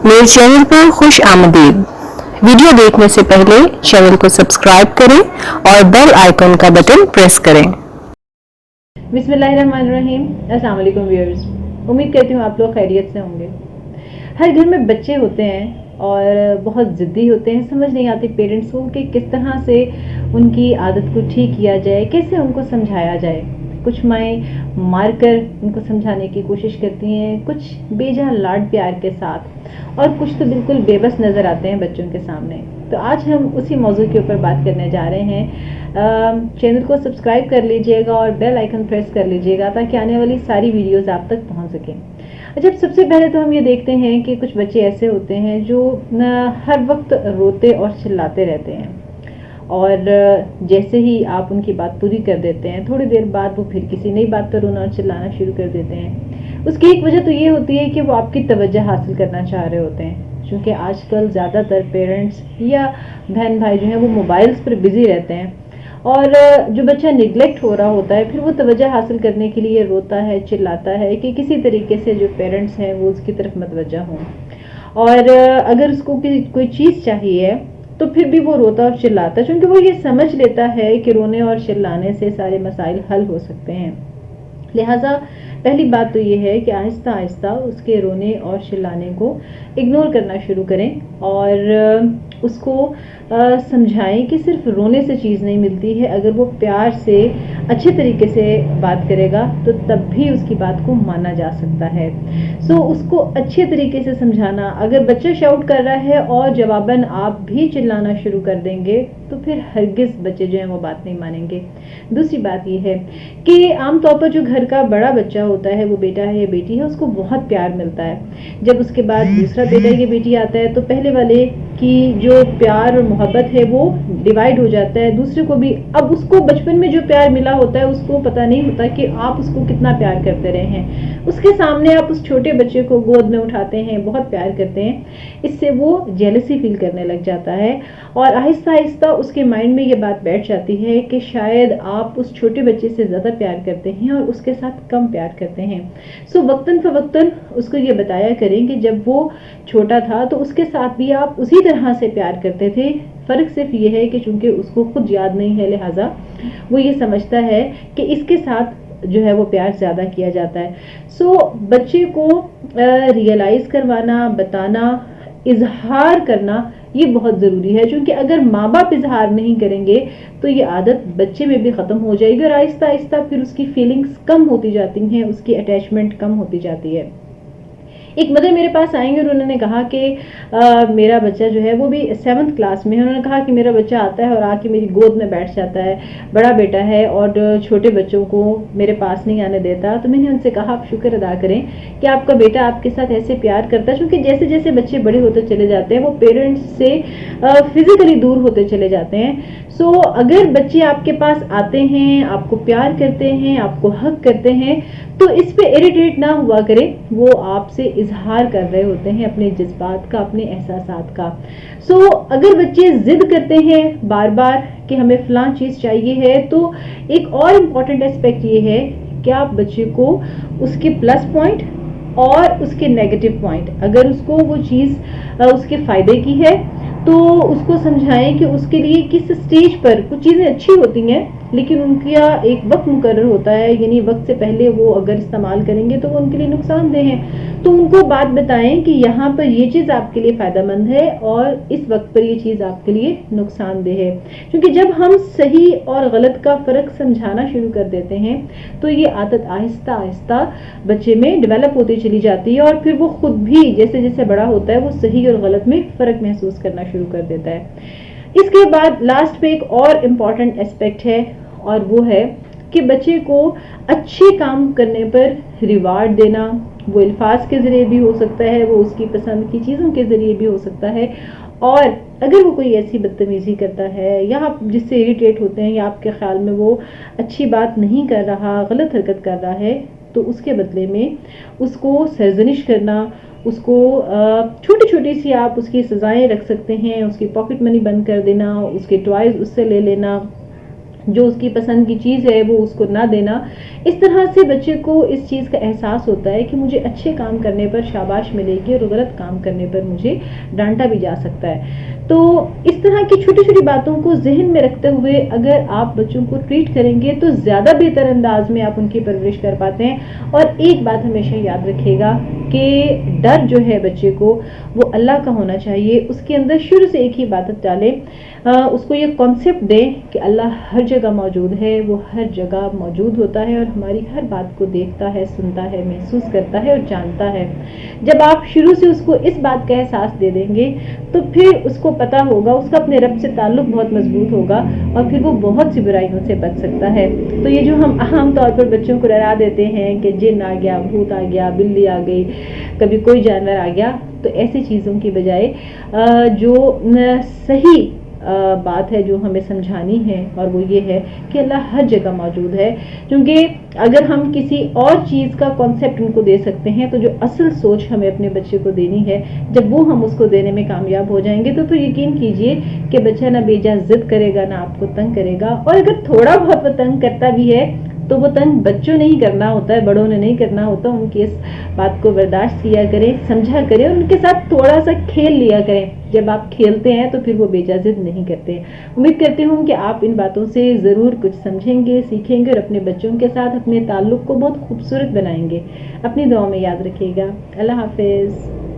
मेरे चैनल पर खुश आमदीद। वीडियो देखने से पहले चैनल को सब्सक्राइब करें और बेल आइकन का बटन प्रेस करें। बिस्मिल्लाहिर्रहमानिर्रहीम। अस्सलाम वालेकुम व्यूअर्स, उम्मीद करती हूँ आप लोग खैरियत से होंगे। हर घर में बच्चे होते हैं और बहुत ज़िद्दी होते हैं। समझ नहीं आती पेरेंट्स को कि किस तरह से उनकी आदत को ठीक किया जाए, कैसे उनको समझाया जाए। कुछ माएँ मार कर उनको समझाने की कोशिश करती हैं, कुछ बेजा लाड प्यार के साथ, और कुछ तो बिल्कुल बेबस नज़र आते हैं बच्चों के सामने। तो आज हम उसी मौजू के ऊपर बात करने जा रहे हैं। चैनल को सब्सक्राइब कर लीजिएगा और बेल आइकन प्रेस कर लीजिएगा ताकि आने वाली सारी वीडियोस आप तक पहुंच सकें। अच्छा, सबसे पहले तो हम ये देखते हैं कि कुछ बच्चे ऐसे होते हैं जो हर वक्त रोते और चिल्लाते रहते हैं, और जैसे ही आप उनकी बात पूरी कर देते हैं थोड़ी देर बाद वो फिर किसी नई बात पर रोना और चिल्लाना शुरू कर देते हैं। उसकी एक वजह तो ये होती है कि वो आपकी तवज्जो हासिल करना चाह रहे होते हैं, क्योंकि आजकल ज़्यादातर पेरेंट्स या बहन भाई जो हैं वो मोबाइल्स पर बिजी रहते हैं, और जो बच्चा निगलेक्ट हो रहा होता है फिर वो तवज्जो हासिल करने के लिए रोता है, चिल्लाता है कि किसी तरीके से जो पेरेंट्स हैं वो उसकी तरफ मतवज्जा हों। और अगर उसको कोई चीज़ चाहिए तो फिर भी वो रोता और चिल्लाता है, क्योंकि वो ये समझ लेता है कि रोने और चिल्लाने से सारे मसाइल हल हो सकते हैं। लिहाजा पहली बात तो ये है कि आहिस्ता आहिस्ता उसके रोने और चिल्लाने को इग्नोर करना शुरू करें, और उसको समझाएं कि सिर्फ रोने से चीज़ नहीं मिलती है। अगर वो प्यार से अच्छे तरीके से बात करेगा तो तब भी उसकी बात को माना जा सकता है। सो उसको अच्छे तरीके से समझाना। अगर बच्चा शाउट कर रहा है और जवाबन आप भी चिल्लाना शुरू कर देंगे तो फिर हरगिज़ बच्चे जो हैं वो बात नहीं मानेंगे। दूसरी बात ये है कि आमतौर पर जो घर का बड़ा बच्चा होता है, वो बेटा है या बेटी है, उसको बहुत प्यार मिलता है। जब उसके बाद दूसरा बेटा या बेटी आता है तो पहले वाले की जो प्यार और मोहब्बत है वो डिवाइड हो जाता है। दूसरे को भी, अब उसको बचपन में जो प्यार मिला होता है उसको पता नहीं होता कि आप उसको कितना प्यार करते रहे हैं। उसके सामने आप उस छोटे बच्चे को गोद में उठाते हैं, बहुत प्यार करते हैं, इससे वो जेलसी फील करने लग जाता है, और आहिस्ता आहिस्ता उसके माइंड में ये बात बैठ जाती है कि शायद आप उस छोटे बच्चे से ज़्यादा प्यार करते हैं और उसके साथ कम प्यार करते हैं। सो वक्तन फवक्तन उसको ये बताया करें कि जब वो छोटा था तो उसके साथ भी आप उसी तरह से प्यार करते थे। फ़र्क सिर्फ ये है कि चूंकि उसको खुद याद नहीं है, लिहाजा वो ये समझता है कि इसके साथ जो है वो प्यार ज़्यादा किया जाता है। सो बच्चे को रियलाइज़ करवाना, बताना, इजहार करना ये बहुत ज़रूरी है, क्योंकि अगर माँ बाप इजहार नहीं करेंगे तो ये आदत बच्चे में भी ख़त्म हो जाएगी, और आहिस्ता आहिस्ता फिर उसकी फीलिंग्स कम होती जाती हैं, उसकी अटैचमेंट कम होती जाती है। एक मदर मेरे पास आएंगे और उन्होंने कहा कि मेरा बच्चा जो है वो भी 7th क्लास में है। उन्होंने कहा कि मेरा बच्चा आता है और आके मेरी गोद में बैठ जाता है, बड़ा बेटा है, और छोटे बच्चों को मेरे पास नहीं आने देता। तो मैंने उनसे कहा आप शुक्र अदा करें कि आपका बेटा आपके साथ ऐसे प्यार करता है, क्योंकि जैसे जैसे बच्चे बड़े होते चले जाते हैं वो पेरेंट्स से फिजिकली दूर होते चले जाते हैं। सो अगर बच्चे आपके पास आते हैं, आपको प्यार करते हैं, आपको हक करते हैं, तो इस पे इरिटेट ना हुआ करें। वो आपसे इजहार कर रहे होते हैं अपने जज्बात का, अपने एहसासात का। सो अगर बच्चे जिद करते हैं बार बार कि हमें फलां चीज़ चाहिए है, तो एक और इम्पॉर्टेंट एस्पेक्ट ये है कि आप बच्चे को उसके प्लस पॉइंट और उसके नेगेटिव पॉइंट, अगर उसको वो चीज़ उसके फ़ायदे की है तो उसको समझाएं कि उसके लिए किस स्टेज पर कुछ चीज़ें अच्छी होती हैं, लेकिन उनका एक वक्त मुकर्रर होता है, यानी वक्त से पहले वो अगर इस्तेमाल करेंगे तो वो उनके लिए नुकसानदेह है। तो उनको बात बताएं कि यहाँ पर ये चीज़ आपके लिए फ़ायदेमंद है और इस वक्त पर ये चीज़ आपके लिए नुकसानदेह है। क्योंकि जब हम सही और गलत का फ़र्क समझाना शुरू कर देते हैं तो ये आदत आहिस्ता आहिस्ता बच्चे में डेवलप होती चली जाती है, और फिर वो खुद भी जैसे जैसे बड़ा होता है वो सही और गलत में फ़र्क महसूस करना शुरू कर देता है। इसके बाद लास्ट पे एक और इम्पॉर्टेंट एस्पेक्ट है, और वो है कि बच्चे को अच्छे काम करने पर रिवार्ड देना। वो अल्फाज के ज़रिए भी हो सकता है, वो उसकी पसंद की चीज़ों के ज़रिए भी हो सकता है, और अगर वो कोई ऐसी बदतमीज़ी करता है या आप जिससे इरिटेट होते हैं या आपके ख्याल में वो अच्छी बात नहीं कर रहा, गलत हरकत कर रहा है, तो उसके बदले में उसको सरजनिश करना, उसको छोटी छोटी सी आप उसकी सज़ाएं रख सकते हैं। उसकी पॉकेट मनी बंद कर देना, उसके टॉयज़ उससे ले लेना, جو اس کی پسند کی چیز ہے وہ اس کو نہ دینا. اس طرح سے بچے کو اس چیز کا احساس ہوتا ہے کہ مجھے اچھے کام کرنے پر شاباش ملے گی اور غلط کام کرنے پر مجھے ڈانٹا بھی جا سکتا ہے. تو اس طرح کی چھوٹی چھوٹی باتوں کو ذہن میں رکھتے ہوئے اگر آپ بچوں کو ٹریٹ کریں گے تو زیادہ بہتر انداز میں آپ ان کی پرورش کر پاتے ہیں. اور ایک بات ہمیشہ یاد رکھیے گا کہ ڈر جو ہے بچے کو وہ اللہ کا ہونا چاہیے. اس کے اندر شروع سے ایک ہی عبادت ڈالیں, اس کو یہ کانسیپٹ دیں کہ اللہ ہر جگہ موجود ہے, وہ ہر جگہ موجود ہوتا ہے اور ہماری ہر بات کو دیکھتا ہے, سنتا ہے, محسوس کرتا ہے اور جانتا ہے. جب آپ شروع سے اس کو اس بات کا احساس دے دیں گے تو پھر اس کو پتا ہوگا, اس کا اپنے رب سے تعلق بہت مضبوط ہوگا اور پھر وہ بہت سی برائیوں سے بچ سکتا ہے. تو یہ جو ہم عام طور پر بچوں کو ڈرا دیتے ہیں کہ جن آ گیا, بھوت آ گیا, بلی آ گئی, کبھی کوئی جانور آ گیا, تو ایسی چیزوں کی بجائے جو صحیح بات ہے جو ہمیں سمجھانی ہے اور وہ یہ ہے کہ اللہ ہر جگہ موجود ہے. کیونکہ اگر ہم کسی اور چیز کا کانسیپٹ ان کو دے سکتے ہیں تو جو اصل سوچ ہمیں اپنے بچے کو دینی ہے, جب وہ ہم اس کو دینے میں کامیاب ہو جائیں گے تو پھر یقین کیجئے کہ بچہ نہ بے جا ضد کرے گا, نہ آپ کو تنگ کرے گا. اور اگر تھوڑا بہت وہ تنگ کرتا بھی ہے تو وہ تنگ بچوں نے ہی کرنا ہوتا ہے, بڑوں نے نہیں کرنا ہوتا. ان کی اس بات کو برداشت کیا کریں, سمجھا کریں, ان کے ساتھ تھوڑا سا کھیل لیا کریں. جب آپ کھیلتے ہیں تو پھر وہ بے جا ضد نہیں کرتے. امید کرتی ہوں کہ آپ ان باتوں سے ضرور کچھ سمجھیں گے, سیکھیں گے اور اپنے بچوں کے ساتھ اپنے تعلق کو بہت خوبصورت بنائیں گے. اپنی دعاؤں میں یاد رکھیے گا. اللہ حافظ.